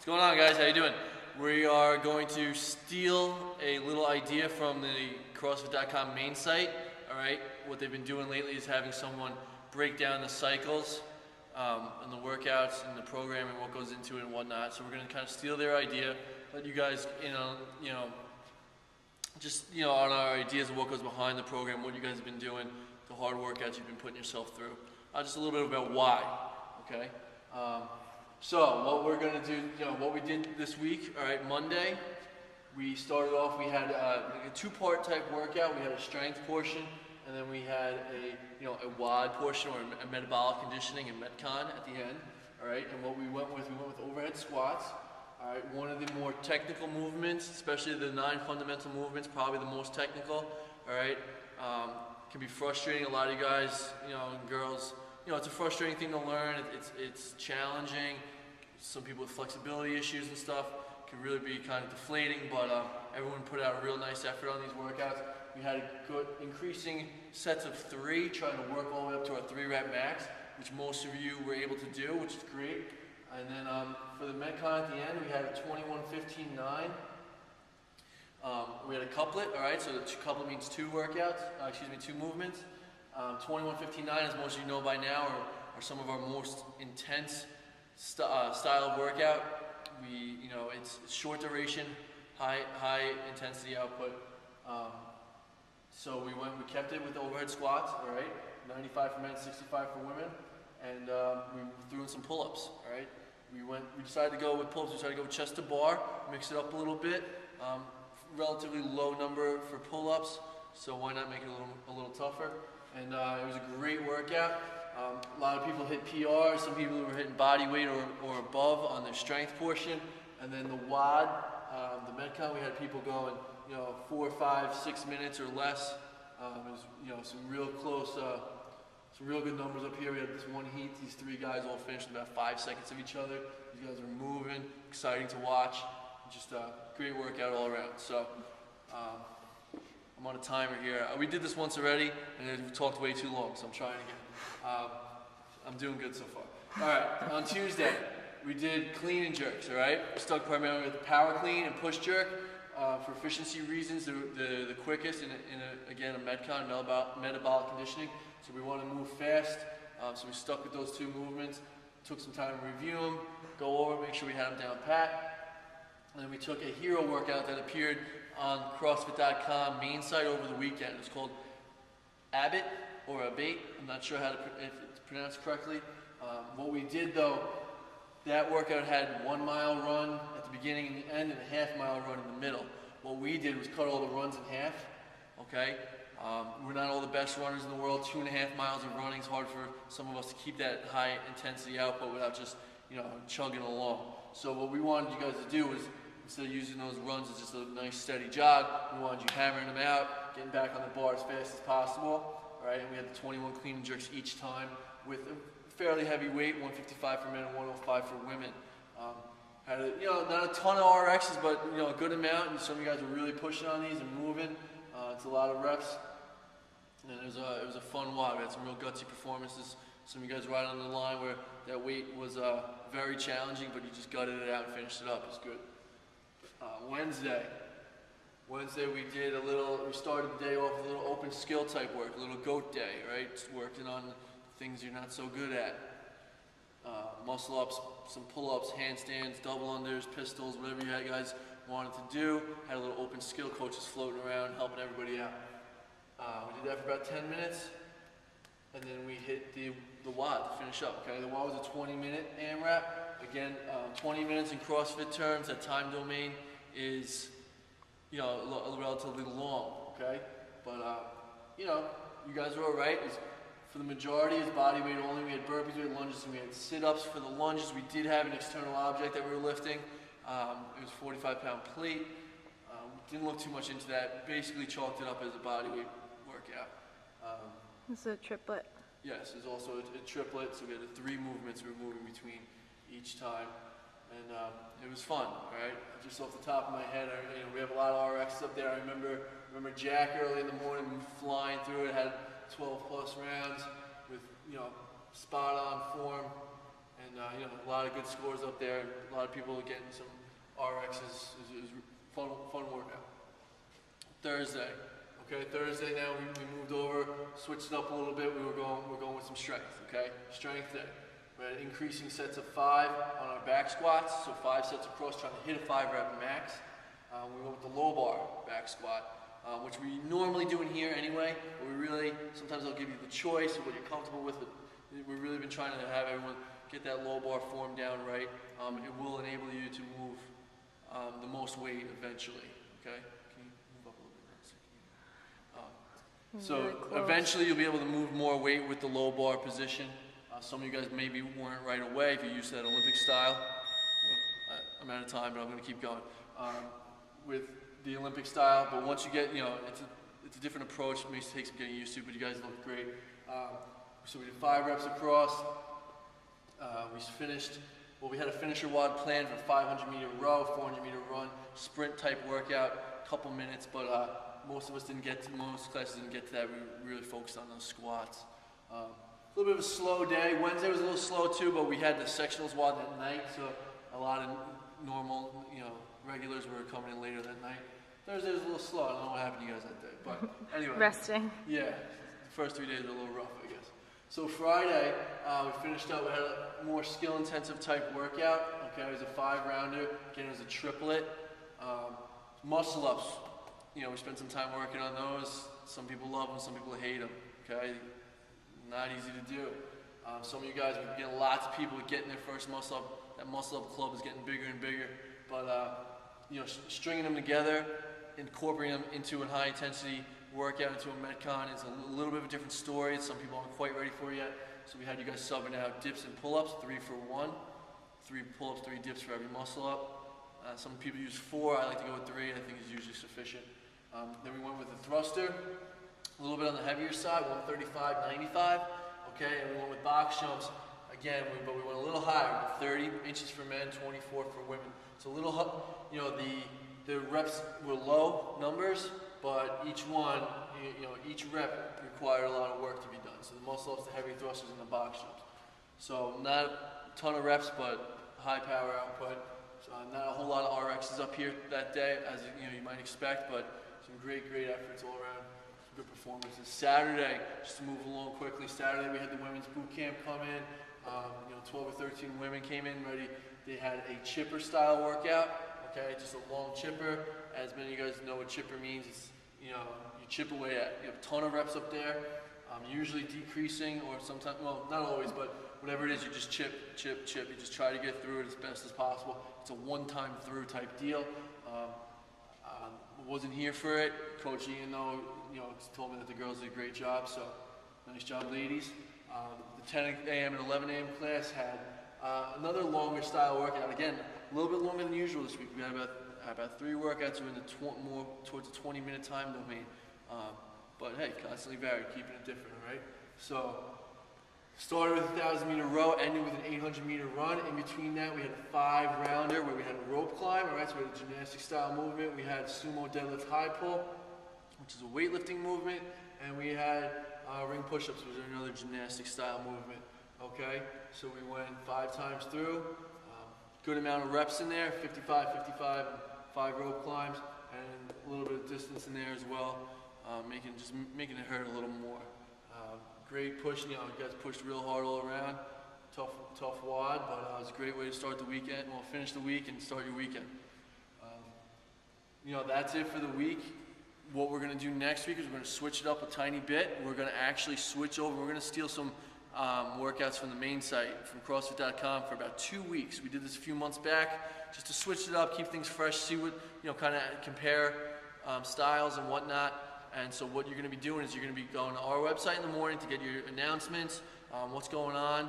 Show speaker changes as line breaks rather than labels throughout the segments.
What's going on, guys? How you doing? We are going to steal a little idea from the CrossFit.com main site. All right, what they've been doing lately is having someone break down the cycles and the workouts and the program and what goes into it and whatnot. So we're going to kind of steal their idea, let you guys, on our ideas of what goes behind the program, what you guys have been doing, the hard workouts you've been putting yourself through. Just a little bit about why. Okay. So what we're going to do, what we did this week, all right, Monday, we started off, we had a two-part type workout. We had a strength portion, and then we had a WOD portion, or a metabolic conditioning and Metcon at the end, all right? And what we went with overhead squats, all right? One of the more technical movements, especially the 9 fundamental movements, probably the most technical, all right? Can be frustrating. A lot of you guys, and girls, it's a frustrating thing to learn. It's challenging. Some people with flexibility issues and stuff can really be kind of deflating, but everyone put out a real nice effort on these workouts. We had a good increasing sets of 3, trying to work all the way up to our 3-rep max, which most of you were able to do, which is great. And then for the Metcon at the end, we had a 21-15-9. We had a couplet, all right, so the couplet means 2 movements. 21-15-9, as most of you know by now, are some of our most intense style of workout. It's short duration, high intensity output. So we kept it with the overhead squats, all right, 95 for men, 65 for women, and we threw in some pull-ups, all right. We decided to go with pull-ups. We decided to go with chest to bar, mix it up a little bit. Relatively low number for pull-ups, so why not make it a little tougher? And it was a great workout. A lot of people hit PR. Some people were hitting body weight or above on their strength portion. And then the WOD, the Metcon, we had people going, 4, 5, 6 minutes or less. It was, some real close, some real good numbers up here. We had this one heat. These 3 guys all finished in about 5 seconds of each other. These guys are moving, exciting to watch. Just a great workout all around. So I'm on a timer here. We did this once already, and we talked way too long, so I'm trying again. I'm doing good so far. All right, on Tuesday, we did clean and jerks, all right? We stuck primarily with power clean and push jerk. For efficiency reasons, the quickest, again, a Metcon, metabolic conditioning. So we want to move fast, so we stuck with those 2 movements. Took some time to review them, go over, make sure we had them down pat. And then we took a hero workout that appeared on CrossFit.com main site over the weekend. It's called Abbott or Abate. I'm not sure if it's pronounced correctly. What we did though, that workout had 1 mile run at the beginning and the end, and a half-mile run in the middle. What we did was cut all the runs in half. Okay, we're not all the best runners in the world. 2.5 miles of running is hard for some of us to keep that high intensity output without just chugging along. So what we wanted you guys to do was, instead of using those runs as just a nice steady jog, we wanted you hammering them out, getting back on the bar as fast as possible. All right, and we had the 21 clean and jerks each time with a fairly heavy weight, 155 for men and 105 for women. Had not a ton of RXs, but a good amount. And some of you guys were really pushing on these and moving. It's a lot of reps, and it was a fun WOD. We had some real gutsy performances. Some of you guys right on the line where that weight was very challenging, but you just gutted it out and finished it up. It's good. Wednesday we did we started the day off with a little open skill type work, a little goat day, right? Just working on things you're not so good at. Muscle ups, some pull-ups, handstands, double unders, pistols, whatever you guys wanted to do. Had a little open skill, coaches floating around, helping everybody out. We did that for about 10 minutes, and then we hit the WOD to finish up, okay? The WOD was a 20-minute AMRAP. Again, 20 minutes in CrossFit terms, that time domain is, relatively long, okay? But, you guys were all right. For the majority, it's body weight only. We had burpees, we had lunges, and we had sit-ups. For the lunges, we did have an external object that we were lifting. It was a 45-pound plate. Didn't look too much into that. Basically chalked it up as a body weight workout.
It's a triplet.
Yes, there's also a triplet, so we had 3 movements we were moving between each time. And it was fun, right? Just off the top of my head, we have a lot of RX up there. I remember Jack early in the morning flying through it, had 12 plus rounds with, spot on form. And you know, a lot of good scores up there. A lot of people are getting some RXs. Is fun workout. Thursday. Okay, Thursday now we moved over, switched it up a little bit. We're going with some strength. Okay, strength day. We had increasing sets of 5 on our back squats, so 5 sets across, trying to hit a 5-rep max. We went with the low bar back squat, which we normally do in here anyway, but we really, sometimes I'll give you the choice of what you're comfortable with. We've really been trying to have everyone get that low bar form down right. It will enable you to move the most weight eventually, okay? Can you move up a little bit? So
Really
eventually you'll be able to move more weight with the low bar position. Some of you guys maybe weren't right away if you're used to that Olympic style. I'm out of time, but I'm going to keep going. With the Olympic style, but once you get, you know, it's a different approach. It may take some getting used to, but you guys look great. So we did 5 reps across. We finished, well, we had a finisher WOD plan for 500-meter row, 400-meter run, sprint type workout, couple minutes, but most of us didn't get to, most classes didn't get to that. We really focused on those squats. A little bit of a slow day. Wednesday was a little slow too, but we had the sectionals WOD at night, so a lot of normal, you know, regulars were coming in later that night. Thursday was a little slow. I don't know what happened to you guys that day, but anyway.
Resting.
Yeah, the first 3 days were a little rough, I guess. So Friday, we finished up. We had a more skill-intensive type workout. Okay, it was a 5-rounder. Again, it was a triplet. Muscle ups. You know, we spent some time working on those. Some people love them, some people hate them. Okay, not easy to do. Some of you guys are getting lots of people getting their first muscle up. That muscle up club is getting bigger and bigger. But you know, stringing them together, incorporating them into a high intensity workout, into a Metcon is a little bit of a different story. Some people aren't quite ready for it yet. So we had you guys subbing out dips and pull-ups, 3 for 1. 3 pull-ups, 3 dips for every muscle up. Some people use 4. I like to go with 3. I think is usually sufficient. Then we went with the thruster, a little bit on the heavier side, 135, 95. Okay, and we went with box jumps. Again, but we went a little higher, 30 inches for men, 24 for women. So a little, you know, the reps were low numbers, but each one, you know, each rep required a lot of work to be done. So the muscle ups, the heavy thrusters, and the box jumps. So not a ton of reps, but high power output. So not a whole lot of RXs up here that day, as you might expect, but some great efforts all around. Good performances. Saturday, just to move along quickly, Saturday we had the women's boot camp come in. You know, 12 or 13 women came in ready. They had a chipper style workout. Okay, just a long chipper. As many of you guys know what chipper means, it's, you know, you chip away at. You have a ton of reps up there. Usually decreasing, or sometimes, well, not always, but whatever it is, you just chip. You just try to get through it as best as possible. It's a one-time through type deal. Wasn't here for it. Coach Ian, though, you know, told me that the girls did a great job, so nice job, ladies. The 10 a.m. and 11 a.m. class had another longer style workout. Again, a little bit longer than usual this week. We had about 3 workouts in the more towards the 20-minute time domain. But hey, constantly varied, keeping it different, all right? So started with a 1,000-meter row, ended with an 800-meter run. In between that, we had a 5-rounder where we had a rope climb, all right? So we had a gymnastic-style movement. We had sumo deadlift high pull, which is a weightlifting movement, and we had ring push-ups, which is another gymnastic-style movement, okay? So we went 5 times through. Good amount of reps in there, 55, 55, 5 rope climbs, and a little bit of distance in there as well, making it hurt a little more. Great push, you know, you guys pushed real hard all around. Tough WOD, but it was a great way to start the weekend. Well, finish the week and start your weekend. You know, that's it for the week. What we're going to do next week is we're going to switch it up a tiny bit. We're going to actually switch over. We're going to steal some workouts from the main site, from CrossFit.com, for about 2 weeks. We did this a few months back just to switch it up, keep things fresh, see what, you know, kind of compare styles and whatnot. And so what you're going to be doing is you're going to be going to our website in the morning to get your announcements, what's going on,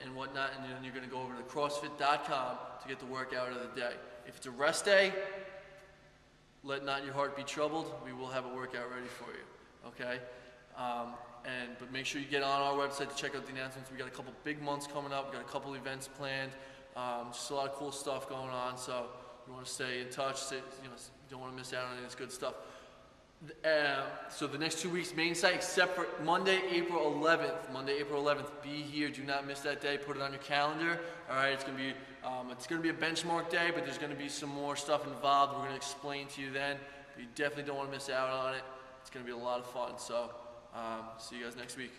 and whatnot, and then you're going to go over to CrossFit.com to get the workout of the day. If it's a rest day, let not your heart be troubled. We will have a workout ready for you, okay? But make sure you get on our website to check out the announcements. We got a couple big months coming up. We got a couple events planned. Just a lot of cool stuff going on. So you want to stay in touch. You know, you don't want to miss out on any of this good stuff. So the next 2 weeks, main site, except for Monday, April 11th. Monday, April 11th, be here. Do not miss that day. Put it on your calendar. All right, it's gonna be a benchmark day, but there's gonna be some more stuff involved. We're gonna explain to you then. But you definitely don't want to miss out on it. It's gonna be a lot of fun. So, see you guys next week.